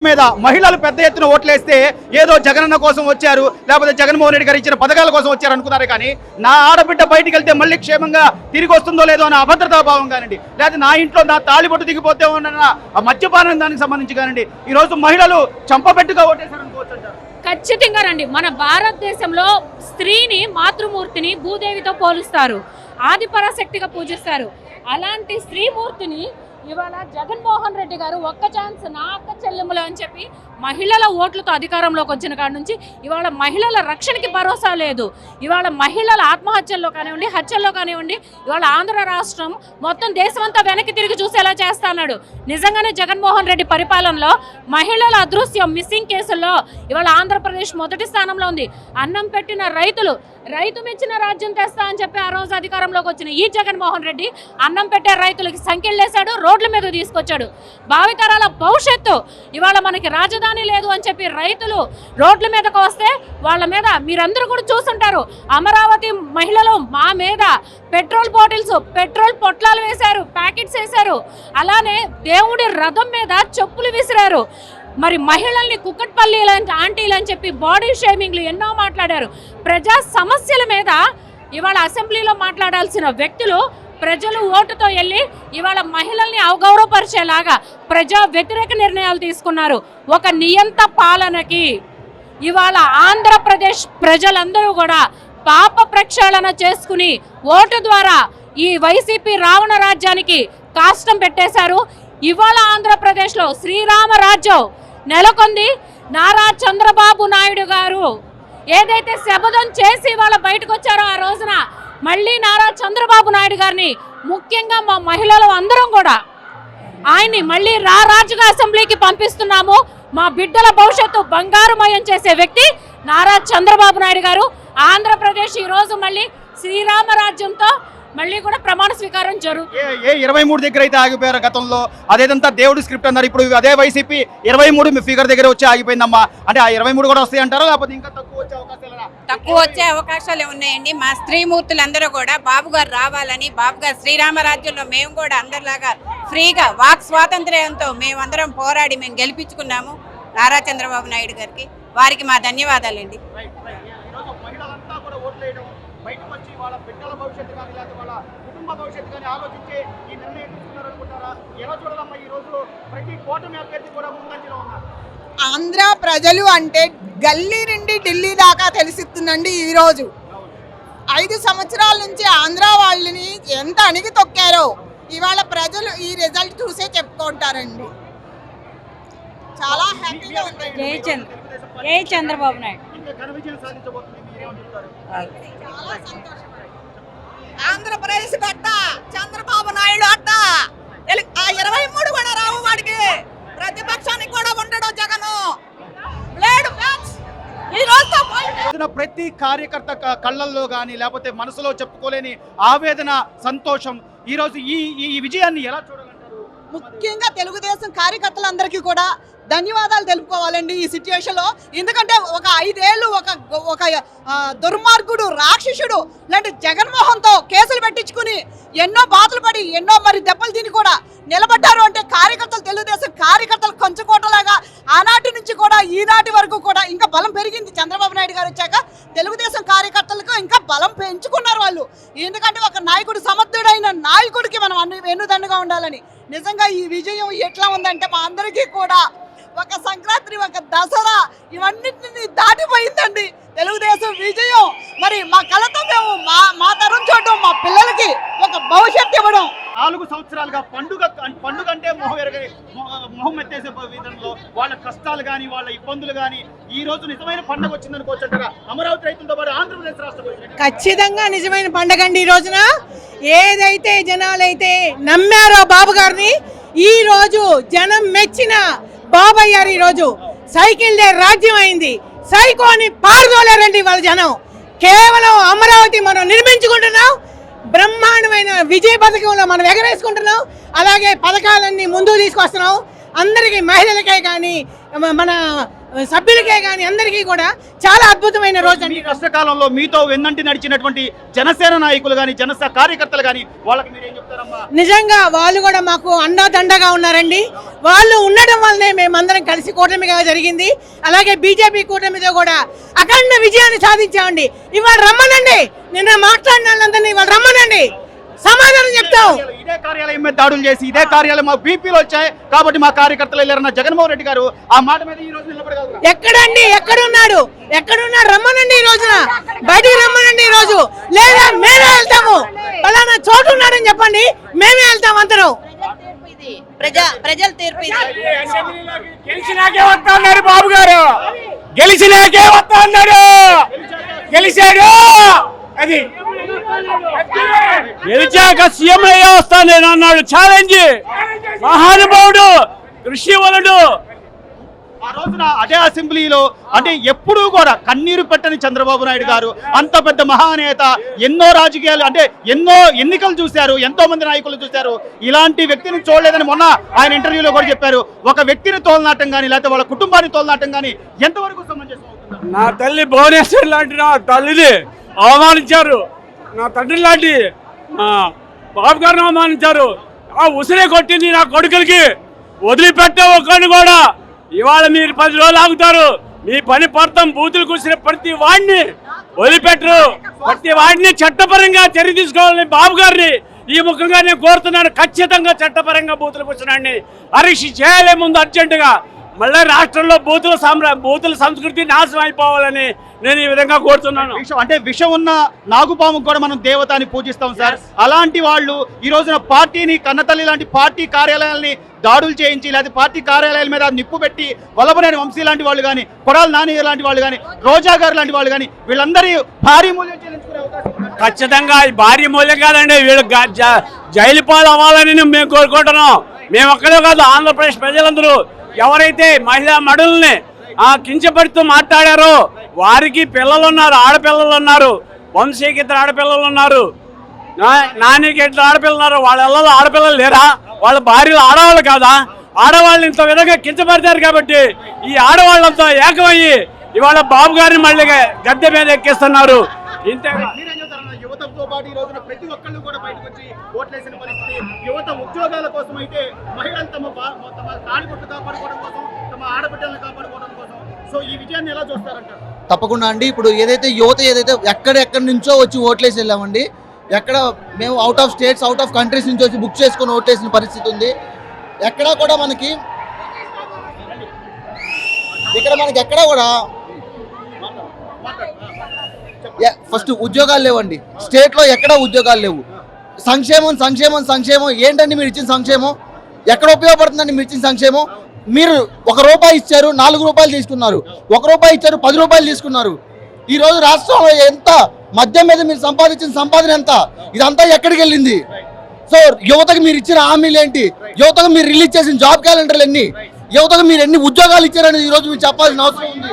మీద మహిళలు పెద్ద ఎత్తున ఓట్లేస్తే ఏదో జగనన్న కోసం వచ్చారు, లేకపోతే జగన్మోహన్ రెడ్డి గారు ఇచ్చిన పథకాల కోసం వచ్చారు అనుకున్నారు. కానీ నా ఆడబిడ్డ బయటికి వెళ్తే మళ్ళీ క్షేమంగా తిరిగి వస్తుందో లేదో అన్న అభద్రతా భావం కానివ్వండి, లేకపోతే నా ఇంట్లో నా తాళిబొట్టు దిగిపోతే ఉన్న ఆ మద్యపానం దానికి సంబంధించి కానివ్వండి, ఈ రోజు మహిళలు చంపబెట్టుగా ఓటేశారు అనుకోవచ్చు. ఖచ్చితంగా రండి. మన భారతదేశంలో స్త్రీని మాతృమూర్తిని భూదేవితో పోలుస్తారు, ఆదిపరాశక్తిగా పూజిస్తారు. అలాంటి స్త్రీమూర్తిని ఇవాళ జగన్మోహన్ రెడ్డి గారు ఒక్క ఛాన్స్ నా అక్క చెల్లెములు అని చెప్పి మహిళల ఓట్లతో అధికారంలోకి వచ్చిన కాడి నుంచి ఇవాళ మహిళల రక్షణకి భరోసా లేదు. ఇవాళ మహిళల ఆత్మహత్యల్లో కానివ్వండి, హత్యల్లో కానివ్వండి, ఇవాళ ఆంధ్ర రాష్ట్రం మొత్తం దేశమంతా వెనక్కి తిరిగి చూసేలా చేస్తున్నాడు. నిజంగానే జగన్మోహన్ రెడ్డి పరిపాలనలో మహిళల అదృశ్యం మిస్సింగ్ కేసుల్లో ఇవాళ ఆంధ్రప్రదేశ్ మొదటి స్థానంలో ఉంది. అన్నం పెట్టిన రైతు మెచ్చిన రాజ్యం తెస్తా అని చెప్పి ఆ రోజు అధికారంలోకి వచ్చిన ఈ జగన్మోహన్ రెడ్డి అన్నం పెట్టే రైతులకి సంఖ్యలేశాడు, రోడ్ల మీద తీసుకొచ్చాడు. భావితరాల భవిష్యత్తు ఇవాళ మనకి రాజధాని లేదు అని చెప్పి రైతులు రోడ్ల మీదకు వస్తే వాళ్ళ మీద మీరందరూ కూడా చూస్తుంటారు. అమరావతి మహిళలు మా మీద పెట్రోల్ బాటిల్స్, పెట్రోల్ పొట్లాలు వేశారు, ప్యాకెట్స్ వేశారు. అలానే దేవుడి రథం మీద చెప్పులు విసిరారు. మరి మహిళల్ని కుక్కట్పల్లి ఆంటీలు అని చెప్పి బాడీ షేమింగ్లు ఎన్నో మాట్లాడారు. ప్రజా సమస్యల మీద ఇవాళ అసెంబ్లీలో మాట్లాడాల్సిన వ్యక్తులు ప్రజలు ఓటుతో వెళ్ళి ఇవాళ మహిళల్ని అవగౌరవపరిచేలాగా ప్రజా వ్యతిరేక నిర్ణయాలు తీసుకున్నారు. ఒక నియంత పాలనకి ఇవాళ ఆంధ్రప్రదేశ్ ప్రజలందరూ కూడా పాప ప్రక్షాళన చేసుకుని ఓటు ద్వారా ఈ వైసీపీ రావణ రాజ్యానికి కాష్టం పెట్టేశారు. ఇవాళ ఆంధ్రప్రదేశ్లో శ్రీరామ రాజ్యం నెలకొంది. నారా చంద్రబాబు నాయుడు గారు ఏదైతే శపథం చేసి వాళ్ళ బయటకు వచ్చారో ఆ రోజున మళ్ళీ నారా చంద్రబాబు నాయుడు గారిని ముఖ్యంగా మా మహిళలు అందరం కూడా ఆయన్ని మళ్ళీ రాజుగా అసెంబ్లీకి పంపిస్తున్నాము. మా బిడ్డల భవిష్యత్తు బంగారుమయం చేసే వ్యక్తి నారా చంద్రబాబు నాయుడు గారు. ఆంధ్రప్రదేశ్ ఈరోజు మళ్ళీ శ్రీరామ రాజ్యంతో మళ్ళీ కూడా ప్రమాణ స్వీకారం జరుగుతుంది. 23 దగ్గర అయితే ఆగిపోయారు గతంలో, అదేదంతా దేవుడి స్క్రిప్ట్ అన్నారు. ఇప్పుడు అదే వైసీపీ 23 ఫిగర్ దగ్గర వచ్చి ఆగిపోయిందమ్మా. అంటే ఆ 23 కూడా వస్తాయి అంటారా, లేకపోతే ఇంకా తక్కువ వచ్చే అవకాశాలు ఉన్నాయండి. మా స్త్రీమూర్తులందరూ కూడా బాబు గారు రావాలని, బాబు గారు శ్రీరామరాజ్యంలో మేము కూడా అందరిలాగా ఫ్రీగా వాక్ స్వాతంత్ర్యంతో మేమందరం పోరాడి మేము గెలిపించుకున్నాము నారా చంద్రబాబు నాయుడు గారికి. వారికి మా ధన్యవాదాలండి. బయటకు వచ్చి వాళ్ళ బిడ్డల భవిష్యత్తు కానీ లేకపోతే వాళ్ళ కుటుంబ భవిష్యత్తు కానీ ఆలోచించి ఈ నిర్ణయం తీసుకున్నారనుకుంటారా? ఎలా చూడాలమ్మా ఈ రోజు ప్రతి కూటమి అభ్యర్థి కూడా ముందంజలో ఉన్నారు. ఆంధ్ర ప్రజలు అంటే గల్లీ నుండి ఢిల్లీ దాకా తెలిసిస్తుందండి. ఈరోజు 5 సంవత్సరాల నుంచి ఆంధ్ర వాళ్ళని ఎంత అణిగి తొక్కారో ఇవాళ ప్రజలు ఈ రిజల్ట్ చూసే చెప్పుకుంటారండి. చాలా హ్యాపీగా ఉంది. జై చంద్రబాబు నాయుడు. చాలా సంతోషం. ఆంధ్రప్రదేశ్ అట్ట చంద్రబాబు నాయుడు అట్ట 23 కూడా రావు వాడికి. ప్రతిపక్షానికి కూడా ఉండడు జగను. ప్రతి కార్యకర్త కళ్ళల్లో కానీ లేకపోతే మనసులో చెప్పుకోలేని ఆవేదన, సంతోషం. ఈరోజు ఈ విజయాన్ని ఎలా చూడాలంటారు? ముఖ్యంగా తెలుగుదేశం కార్యకర్తలందరికీ కూడా ధన్యవాదాలు తెలుపుకోవాలండి ఈ సిచ్యువేషన్లో. ఎందుకంటే ఒక 5 ఏళ్ళు ఒక దుర్మార్గుడు, రాక్షసుడు లాంటి జగన్మోహన్తో కేసులు పెట్టించుకుని ఎన్నో బాధలు పడి ఎన్నో మరి దెబ్బలు తిని కూడా నిలబడ్డారు అంటే కార్యకర్తలు, తెలుగుదేశం కార్యకర్తలు కంచుకోటలాగా ఆనాటి నుంచి కూడా ఈనాటి వరకు కూడా ఇంకా బలం పెరిగింది. చంద్రబాబు నాయుడు గారు వచ్చాక తెలుగుదేశం కార్యకర్తలకు ఇంకా బలం పెంచుకున్నారు వాళ్ళు. ఎందుకంటే ఒక నాయకుడు, సమర్థుడైన నాయకుడికి మనం వెన్నుదన్నుగా ఉండాలని. నిజంగా ఈ విజయం ఎట్లా ఉందంటే మా అందరికీ కూడా ఒక సంక్రాంతి, ఒక దసరా ఇవన్నిటిని దాటిపోయిందండి తెలుగుదేశం విజయం. మరి మా కళతో మేము మా తరం చూడటం, మా పిల్లలకి ఒక భవిష్యత్తు ఇవ్వడం. 4 సంవత్సరాలుగా పండుగ అంటే మొహం ఎత్తేసే విధంలో వాళ్ళ కష్టాలు కానీ వాళ్ళ ఇబ్బందులు కానీ ఈ రోజు నిజమైన పండుగ వచ్చిందనుకోవచ్చంటారా? అమరావతి రైతులతో పాటు ఆంధ్రప్రదేశ్ రాష్ట్రం ఖచ్చితంగా నిజమైన పండుగ అండి. ఈ రోజున ఏదైతే జనాలైతే నమ్మారో బాబు గారిని, ఈ రోజు జనం మెచ్చిన బాబు అయ్యారు. ఈరోజు సైకిల్ డే రాజ్యం అయింది. సైకోని పారదోలేరండి వాళ్ళ జనం. కేవలం అమరావతి మనం నిర్మించుకుంటున్నాం, బ్రహ్మాండమైన విజయ పథకంలో మనం ఎగరేసుకుంటున్నాం. అలాగే పథకాలన్నీ ముందుకు తీసుకొస్తున్నాం. అందరికీ, మహిళలకే కానీ మన సభ్యులకే కానీ అందరికీ కూడా చాలా అద్భుతమైన రోజు మీ అండి. కష్టకాలంలో మీతో వెన్నంటి నడిచినటువంటి జనసేన నాయకులు కానీ జనసేన కార్యకర్తలు కానీ వాళ్ళకి మీరేం చెప్తారమ్మా? నిజంగా వాళ్ళు కూడా మాకు అండదండగా ఉన్నారండి. వాళ్ళు ఉండడం వల్లనే మేమందరం కలిసి కూటమిగా జరిగింది. అలాగే బీజేపీ కూటమితో కూడా అఖండ విజయాన్ని సాధించామండి. ఇవాళ రమ్మనండి, నిన్న మాట్లాడిన వాళ్ళందరినీ ఇవాళ రమ్మనండి, సమాధానం చెప్తాం. ఇదే కార్యాలయం మీద దాడులు చేసి ఇదే కార్యాలయం మా బీపీలు వచ్చాయి కాబట్టి మా కార్యకర్తలు వెళ్ళారన్న జగన్మోహన్ రెడ్డి గారు ఆ మాట మీద ఈ రోజు నిలబడగలరు. ఎక్కడండి, ఎక్కడున్నాడు, రమ్మనండి, ఈ రోజున బయటికి రమ్మనండి. ఈ రోజు లేదా మేమే వెళ్తాము, ఫలానా చోటు ఉన్నాడని చెప్పండి, మేమే వెళ్తాం అందరం. ప్రజల తీర్పు ఇది. గెలిచినాకే వస్తా అన్నాడు బాబు గారు, గెలిచినాకే వస్తా అన్నాడు, గెలిచాడు. అది గెలిచాక సీఎం అయ్యే వస్తా నేను అన్నాడు. ఛాలెంజ్, మహానుభావుడు, కృషివలుడు. ఆ రోజున అదే అసెంబ్లీలో అంటే ఎప్పుడూ కూడా కన్నీరు పెట్టని చంద్రబాబు నాయుడు గారు అంత పెద్ద మహానేత, ఎన్నో రాజకీయాలు అంటే ఎన్నో ఎన్నికలు చూశారు, ఎంతో మంది నాయకులు చూశారు, ఇలాంటి వ్యక్తిని చూడలేదని మొన్న ఆయన ఇంటర్వ్యూలో కూడా చెప్పారు. ఒక వ్యక్తిని తోలనాటం కానీ లేకపోతే వాళ్ళ కుటుంబాన్ని తోలనాటం కానీ ఎంతవరకు సమంజసం అవుతుంది? నా తల్లి భువనేశ్వర్ లాంటి నా తల్లిని అవమానించారు, నా తండ్రి లాంటి బాబు గారిని అవమానించారు. ఆ ఉసిరే కొట్టింది నా కొడుకులకి, వదిలిపెట్టే ఒకరిని కూడా. ఇవాళ మీరు 10 రోజులు ఆగుతారు, మీ పని పడతాం. బూతులు కూర్చునే ప్రతి వాడిని వదిలిపెట్టరు, ప్రతి వాడిని చట్టపరంగా చర్య తీసుకోవాలని బాబు గారిని ఈ ముఖంగా నేను కోరుతున్నాను. ఖచ్చితంగా చట్టపరంగా బూతులు కూర్చున్నాండి అరెస్ట్ చేయాలే ముందు అర్జెంటుగా. మళ్ళీ రాష్ట్రంలో బూతుల సంస్కృతి నాశనం అయిపోవాలని నేను ఈ విధంగా కోరుతున్నాను. అంటే విషం ఉన్న నాగుపాముకు కూడా మనం దేవత అని పూజిస్తాం సార్. అలాంటి వాళ్ళు ఈ రోజున పార్టీని కన్నతల్లి లాంటి పార్టీ కార్యాలయాల్ని దాడులు చేయించి లేదా పార్టీ కార్యాలయాల మీద నిప్పు పెట్టి వల్లభనేని వంశీ లాంటి వాళ్ళు కానీ, కొడాలి నాని లాంటి వాళ్ళు కానీ, రోజా గారు లాంటి వాళ్ళు కానీ వీళ్ళందరి భారీ మూల్యం చెల్లించుకునే అవకాశం ఉంది. ఖచ్చితంగా ఈ భారీ మూల్యం కాదండి, వీళ్ళు జైలు పాలు అవ్వాలని మేము కోరుకుంటున్నాం. మేము ఒక్కడే కాదు, ఆంధ్రప్రదేశ్ ప్రజలందరూ ఎవరైతే మహిళా మడుల్ని కించపడుతూ మాట్లాడారో వారికి పిల్లలు ఉన్నారు, ఆడపిల్లలు ఉన్నారు. వంశీకి 2 ఆడపిల్లలు ఉన్నారు, నానికి 2 ఆడపిల్లలు ఉన్నారు. వాళ్ళ ఇళ్ళలో ఆడపిల్లలు లేరా? వాళ్ళ భార్యలు ఆడవాళ్ళు కాదా? ఆడవాళ్ళని ఇంత విధంగా కించపడతారు కాబట్టి ఈ ఆడవాళ్ళంతా ఏకమయ్యి ఇవాళ బాబు గారిని మళ్ళీ గద్దె మీద ఎక్కిస్తున్నారు. ఇంతే. మీరేం చెప్తారన్న? యువతతో పాటు ఈ రోజున ప్రతి ఒక్కళ్ళు కూడా బయటకు వచ్చి ఓట్లేసిన పరిస్థితి. యువత ఉద్యోగాల కోసం అయితే మహిళలు తమ తాడిపట్టు కాపాడుకోవడం కోసం, తమ ఆడబిడ్డలను కాపాడుకోవడం కోసం. సో ఈ విజయాన్ని ఎలా చూస్తారంటారు? తప్పకుండా అండి. ఇప్పుడు యువత ఎక్కడెక్కడి నుంచో వచ్చి ఓట్లేసి వెళ్ళామండి. ఎక్కడ మేము out of states, out of countries నుంచి వచ్చి బుక్ చేసుకొని ఓట్లేసిన పరిస్థితి ఉంది. ఎక్కడా కూడా మనకి ఎక్కడా కూడా ఫస్ట్ ఉద్యోగాలు లేవండి. స్టేట్లో ఎక్కడా ఉద్యోగాలు లేవు. సంక్షేమం ఏంటండి మీరు ఇచ్చిన సంక్షేమం? ఎక్కడ ఉపయోగపడుతుందండి మీరు ఇచ్చిన సంక్షేమం? మీరు 1 రూపాయి ఇచ్చారు, 4 రూపాయలు తీసుకున్నారు. 1 రూపాయి ఇచ్చారు, 10 రూపాయలు తీసుకున్నారు. ఈ రోజు రాష్ట్రంలో ఎంత మద్యం మీద మీరు సంపాదించిన సంపాదన ఎంత? ఇదంతా ఎక్కడికి వెళ్ళింది? సో యువతకు మీరు ఇచ్చిన హామీలు ఏంటి? యువతకు మీరు రిలీజ్ చేసిన జాబ్ క్యాలెండర్లు ఎన్ని? యువతకు మీరు ఎన్ని ఉద్యోగాలు ఇచ్చారని ఈ రోజు మీరు చెప్పాల్సిన అవసరం ఉంది.